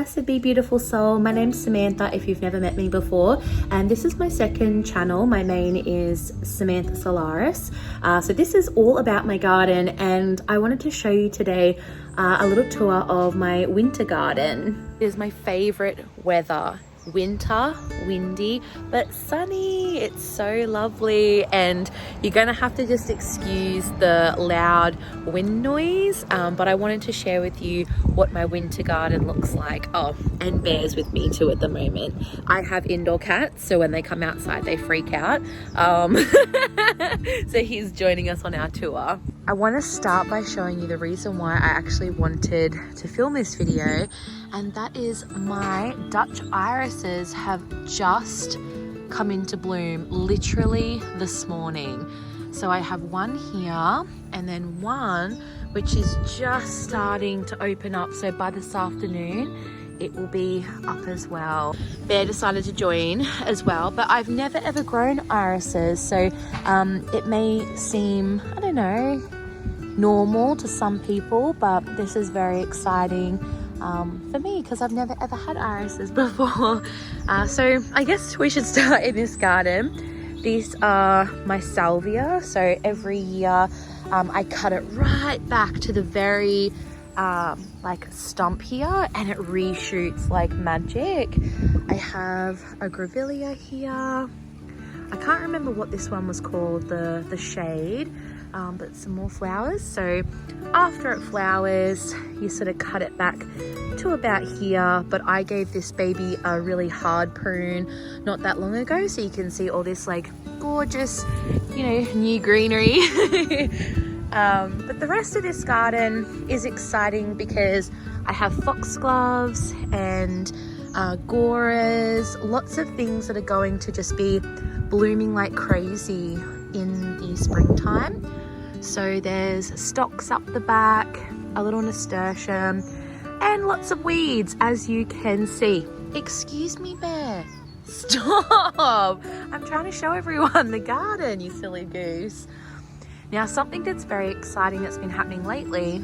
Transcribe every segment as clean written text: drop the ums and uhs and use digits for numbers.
blessed be beautiful soul. My name's Samantha if you've never met me before, and this is my second channel. My main is Samantha Solaris. So this is all about my garden, and I wanted to show you today a little tour of my winter garden. It is my favorite weather. Winter, windy but sunny. It's so lovely, and you're gonna have to just excuse the loud wind noise, but I wanted to share with you what my winter garden looks like. Oh, and Bear's with me too at the moment. I have indoor cats, so when they come outside they freak out. So he's joining us on our tour. I want to start by showing you the reason why I actually wanted to film this video, and that is my Dutch irises have just come into bloom literally this morning. So I have one here and then one which is just starting to open up, so by this afternoon it will be up as well. Bear decided to join as well, but I've never ever grown irises, so it may seem, I don't know, normal to some people, but this is very exciting for me because I've never ever had irises before. So I guess we should start in this garden. These are my salvia, so every year I cut it right back to the very like stump here, and it reshoots like magic. I have a grevillea here. I can't remember what this one was called, the shade, but some more flowers. So after it flowers, you sort of cut it back to about here, but I gave this baby a really hard prune not that long ago, so you can see all this like gorgeous, you know, new greenery. But the rest of this garden is exciting because I have foxgloves and goras, lots of things that are going to just be blooming like crazy in the springtime. So there's stocks up the back, a little nasturtium, and lots of weeds, as you can see. Excuse me, Bear. Stop! I'm trying to show everyone the garden, you silly goose. Now, something that's very exciting that's been happening lately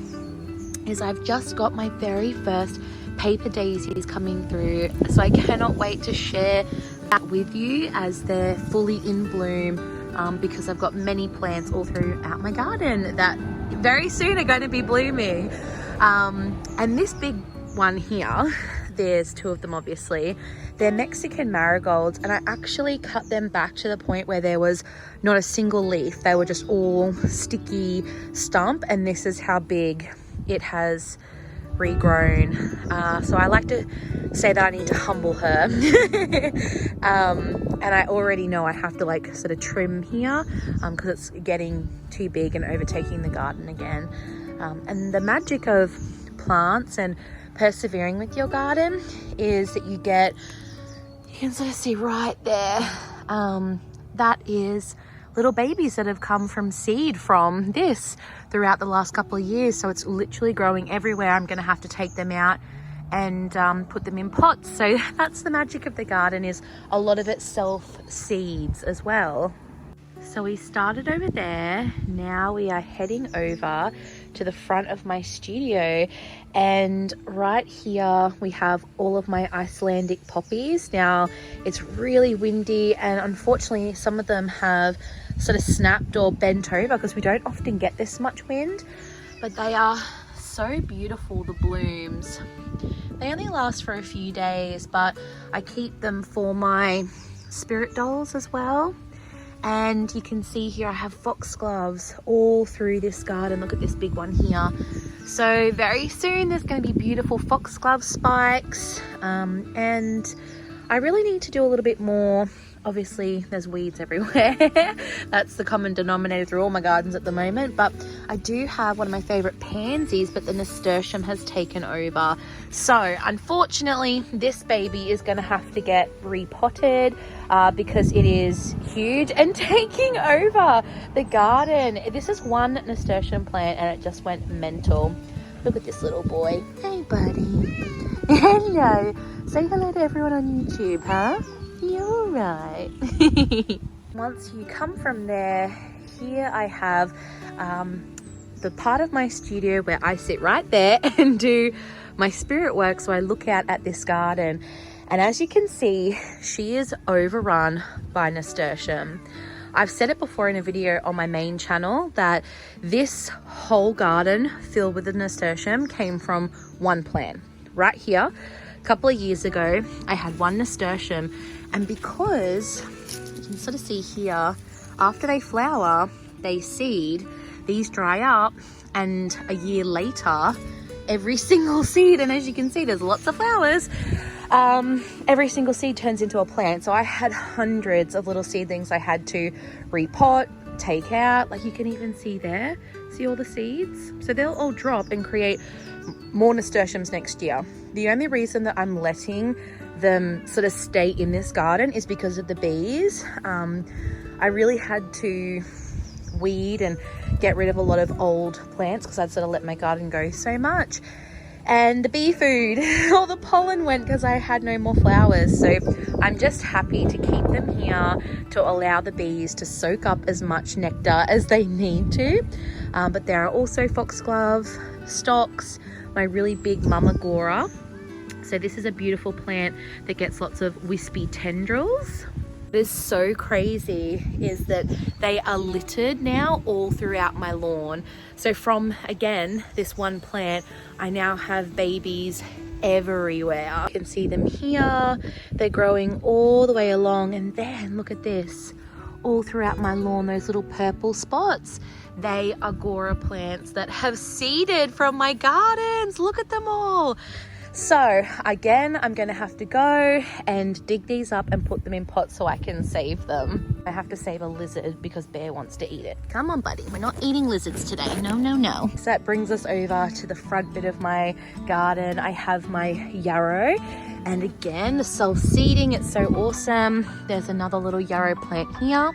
is I've just got my very first paper daisies coming through, so I cannot wait to share that with you as they're fully in bloom, because I've got many plants all throughout my garden that very soon are going to be blooming. And this big one here, there's two of them obviously, they're Mexican marigolds, and I actually cut them back to the point where there was not a single leaf. They were just all sticky stump, and this is how big it has regrown. So I like to say that I need to humble her. And I already know I have to like sort of trim here because it's getting too big and overtaking the garden again. And the magic of plants and persevering with your garden is that you get, you can sort of see right there, that is little babies that have come from seed from this throughout the last couple of years. So it's literally growing everywhere. I'm going to have to take them out and put them in pots. So that's the magic of the garden, is a lot of it self seeds as well. So we started over there. Now we are heading over to the front of my studio, and right here we have all of my Icelandic poppies. Now it's really windy, and unfortunately some of them have sort of snapped or bent over because we don't often get this much wind, but they are so beautiful, the blooms. They only last for a few days, but I keep them for my spirit dolls as well. And you can see here I have foxgloves all through this garden. Look at this big one here. So very soon there's going to be beautiful foxglove spikes, and I really need to do a little bit more. Obviously there's weeds everywhere. That's the common denominator through all my gardens at the moment, but I do have one of my favorite pansies, but the nasturtium has taken over. So unfortunately this baby is going to have to get repotted because it is huge and taking over the garden. This is one nasturtium plant and it just went mental. Look at this little boy. Hey buddy. Hello. Say hello to everyone on YouTube, huh? You're right. Once you come from there, here I have the part of my studio where I sit right there and do my spirit work. So I look out at this garden, and as you can see, she is overrun by nasturtium. I've said it before in a video on my main channel that this whole garden filled with the nasturtium came from one plant right here. A couple of years ago, I had one nasturtium, and because you can sort of see here, after they flower, they seed, these dry up, and a year later, every single seed, and as you can see, there's lots of flowers, every single seed turns into a plant. So I had hundreds of little seedlings I had to repot, take out. Like you can even see there, see all the seeds? So they'll all drop and create more nasturtiums next year. The only reason that I'm letting them sort of stay in this garden is because of the bees. I really had to weed and get rid of a lot of old plants because I'd sort of let my garden go so much. And the bee food, all the pollen went because I had no more flowers. So I'm just happy to keep them here to allow the bees to soak up as much nectar as they need to. But there are also foxglove, stocks, my really big Mamagora. So this is a beautiful plant that gets lots of wispy tendrils. What is so crazy is that they are littered now all throughout my lawn. So from, again, this one plant, I now have babies everywhere. You can see them here. They're growing all the way along. And then look at this, all throughout my lawn, those little purple spots. They are Gora plants that have seeded from my gardens. Look at them all. So again, I'm going to have to go and dig these up and put them in pots so I can save them. I have to save a lizard because Bear wants to eat it. Come on, buddy. We're not eating lizards today. No, no, no. So that brings us over to the front bit of my garden. I have my yarrow. And again, the self-seeding, it's so awesome. There's another little yarrow plant here.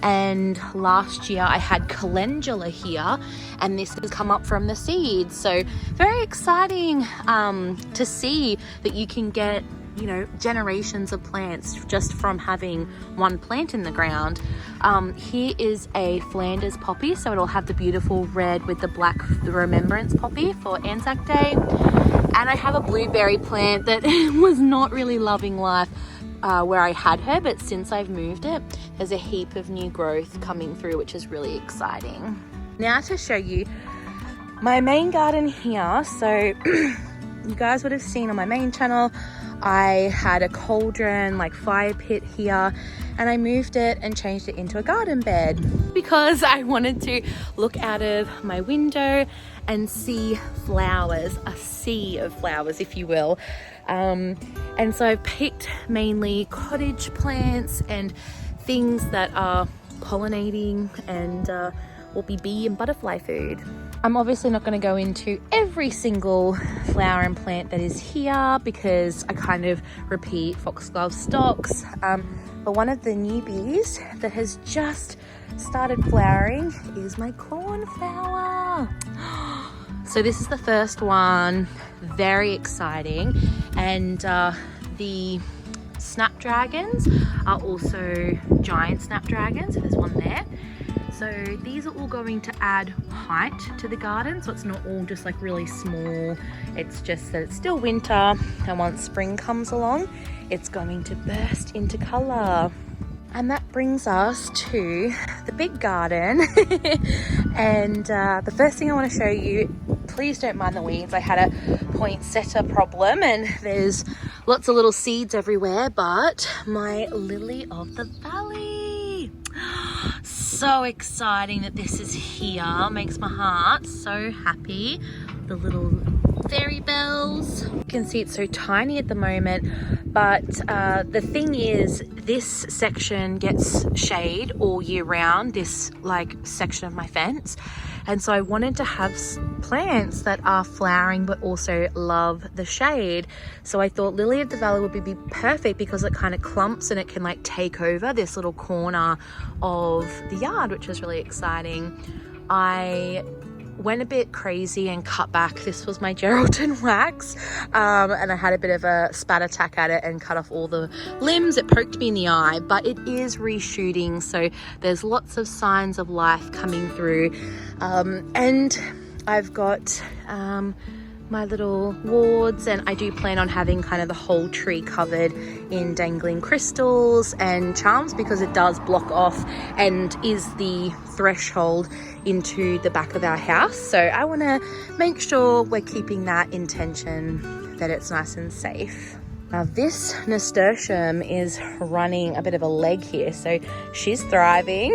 And last year I had calendula here, and this has come up from the seeds. So very exciting to see that you can get, you know, generations of plants just from having one plant in the ground. Here is a Flanders poppy, so it'll have the beautiful red with the black, the remembrance poppy for Anzac Day. And I have a blueberry plant that was not really loving life where I had her, but since I've moved it, there's a heap of new growth coming through, which is really exciting. Now to show you my main garden here. So you guys would have seen on my main channel, I had a cauldron, like fire pit here, and I moved it and changed it into a garden bed because I wanted to look out of my window and see flowers, a sea of flowers, if you will. And so I've picked mainly cottage plants and things that are pollinating and will be bee and butterfly food. I'm obviously not going to go into every single flower and plant that is here because I kind of repeat foxglove stocks. But one of the newbies that has just started flowering is my cornflower. So this is the first one, very exciting. And the snapdragons are also giant snapdragons, so there's one there. So these are all going to add height to the garden, so it's not all just like really small. It's just that it's still winter, and once spring comes along, it's going to burst into color. And that brings us to the big garden. And the first thing I want to show you, please don't mind the weeds. I had a poinsettia problem and there's lots of little seeds everywhere, but my lily of the valley. So exciting that this is here. Makes my heart so happy. The little fairy bells. You can see it's so tiny at the moment, but the thing is, this section gets shade all year round, this like section of my fence. And so I wanted to have plants that are flowering but also love the shade. So I thought lily of the valley would be perfect because it kind of clumps and it can like take over this little corner of the yard, which is really exciting. I went a bit crazy and cut back. This was my Geraldton wax, and I had a bit of a spat attack at it and cut off all the limbs. It poked me in the eye, but it is reshooting, so there's lots of signs of life coming through. And I've got my little wards, and I do plan on having kind of the whole tree covered in dangling crystals and charms, because it does block off and is the threshold into the back of our house. So I want to make sure we're keeping that intention, that it's nice and safe. Now this nasturtium is running a bit of a leg here, so she's thriving.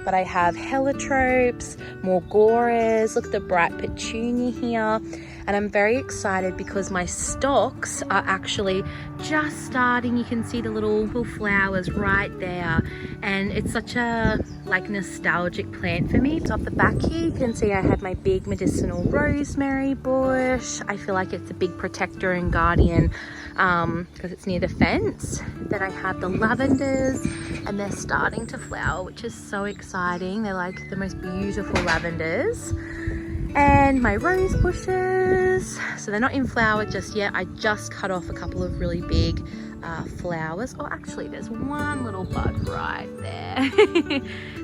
But I have heliotropes, more goras, look at the bright petunia here. And I'm very excited because my stalks are actually just starting. You can see the little flowers right there. And it's such a like nostalgic plant for me. So off the back here, you can see I have my big medicinal rosemary bush. I feel like it's a big protector and guardian because it's near the fence. Then I have the lavenders, and they're starting to flower, which is so exciting. They're like the most beautiful lavenders. And my rose bushes, so they're not in flower just yet. I just cut off a couple of really big flowers. Oh, actually there's one little bud right there.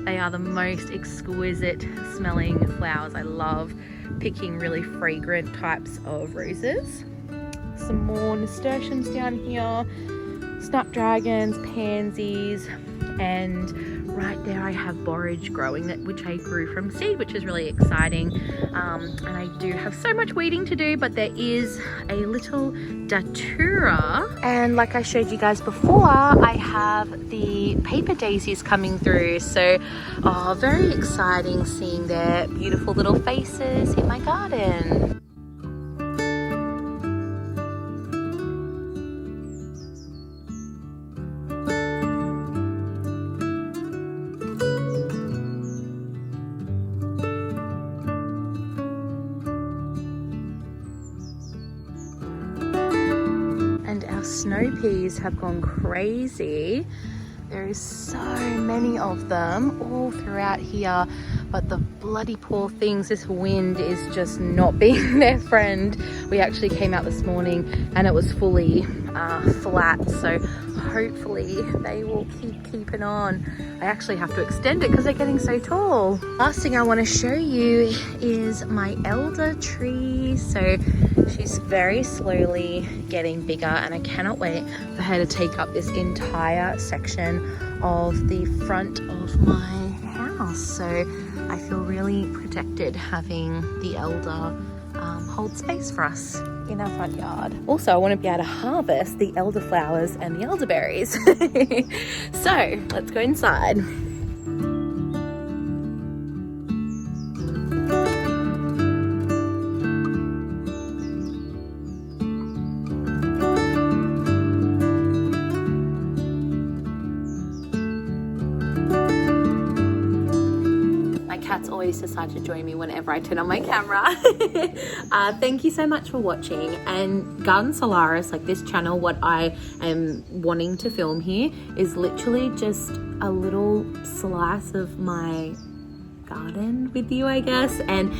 They are the most exquisite smelling flowers. I love picking really fragrant types of roses. Some more nasturtiums down here, snapdragons, pansies, and right there I have borage growing, which I grew from seed, which is really exciting. And I do have so much weeding to do, but there is a little datura. And like I showed you guys before, I have the paper daisies coming through. So very exciting seeing their beautiful little faces in my garden. Snow peas have gone crazy. There is so many of them all throughout here, but the bloody poor things, this wind is just not being their friend. We actually came out this morning and it was fully flat, so hopefully they will keep keeping on. I actually have to extend it because they're getting so tall. Last thing I want to show you is my elder tree. So she's very slowly getting bigger, and I cannot wait for her to take up this entire section of the front of my house. So I feel really protected having the elder hold space for us in our front yard. Also, I want to be able to harvest the elderflowers and the elderberries. So let's go inside. Cats always decide to join me whenever I turn on my camera. Thank you so much for watching. And Garden Solaris, like this channel, what I am wanting to film here is literally just a little slice of my garden with you, I guess. And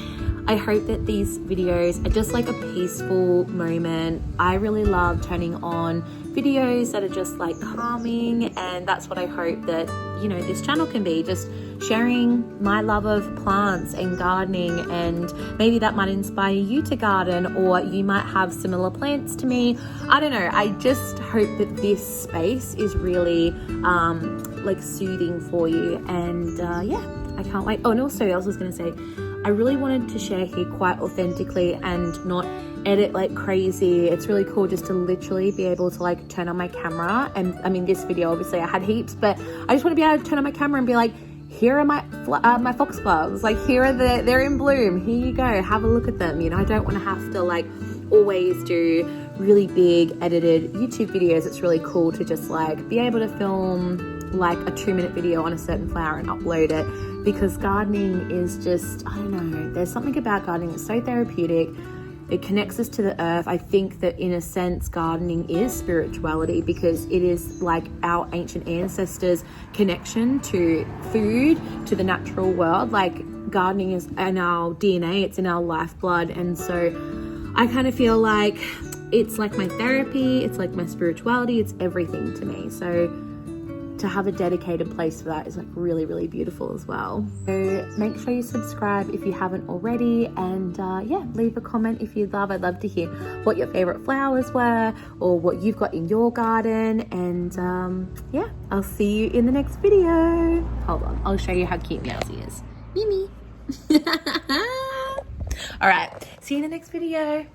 I hope that these videos are just like a peaceful moment. I really love turning on videos that are just like calming, and that's what I hope that, you know, this channel can be, just sharing my love of plants and gardening. And maybe that might inspire you to garden, or you might have similar plants to me. I don't know, I just hope that this space is really like soothing for you. And yeah, I can't wait. Oh, and also I was going to say, I really wanted to share here quite authentically and not edit like crazy. It's really cool just to literally be able to like turn on my camera. And I mean, this video obviously I had heaps, but I just want to be able to turn on my camera and be like, here are my foxgloves, like here are they're in bloom, here you go, have a look at them. You know, I don't want to have to like always do really big edited YouTube videos. It's really cool to just like be able to film like a 2-minute video on a certain flower and upload it, because gardening is just, I don't know, there's something about gardening that's so therapeutic. It connects us to the earth. I think that in a sense gardening is spirituality, because it is like our ancient ancestors' connection to food, to the natural world. Like gardening is in our DNA, it's in our lifeblood. And so I kind of feel like it's like my therapy, it's like my spirituality, it's everything to me. So to have a dedicated place for that is like really, really beautiful as well. So make sure you subscribe if you haven't already, and yeah, leave a comment if you'd love. I'd love to hear what your favorite flowers were or what you've got in your garden. And yeah, I'll see you in the next video. Hold on, I'll show you how cute Meowsy is. Mimi. All right, see you in the next video.